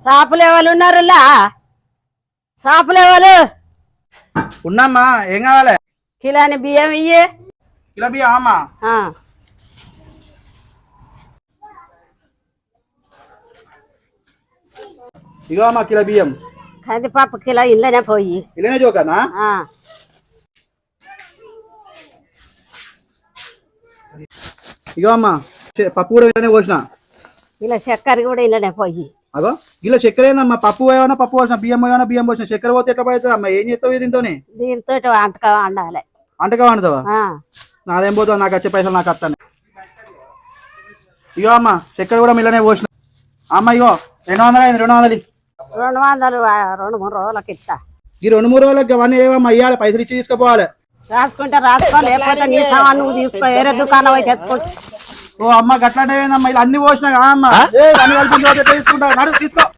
షాపులు ఎవరు ఉన్నారులా? షాపులు ఎవరు ఉన్నామ్మా? ఏం కావాలి? కిలాని బియ్యం ఇయ్యి. కిలో బియ్యం అమ్మా? ఇగో అమ్మా కిలో బియ్యం. కందిపప్పు కిలో ఇళ్ళనే పోయి. ఇళ్ళనే జోకనా? ఇగో అమ్మా పప్పు కూడా ఇళ్ళనే పోసిన. ఇలా చక్కెర కూడా ఇళ్ళనే పోయి. అగో ఇలా చక్కెర ఏందమ్మా? పప్పు ఏమన్నా పప్పు పోసిన, బియ్యం ఏమన్నా బియ్యం పోసిన. చక్కెర పోతే ఎట్లా పడుతుంది అమ్మా? ఏం చేస్తావు దీంతోనే? దీంతో అంటకా వండాలి. అంటగా వండుతావా? నాదేం పోతావు, నాకు వచ్చే పైసలు నాకు వస్తాను. ఇగో అమ్మా చక్కెర కూడా మిల్లనే పోసిన. అమ్మ ఇగో 200 అయింది. 200 200 2-3 రోజులకి ఇస్తా. ఈ 2-3 రోజులకి అవన్నీ ఏమమ్మా ఇవ్వాలి? పైసలు ఇచ్చి తీసుకుపోవాలి. రాసుకుంటే రాసుకో, లేకపోతే నీ సామాన్ నువ్వు తీసుకో. వేరే దుకాణం అయితే తెచ్చుకుంటా. ఓ అమ్మ గట్లాంటివేందమ్మా? ఇలా అన్ని పోసినా అమ్మ అన్ని కలిపి తీసుకుంటా. తీసుకో.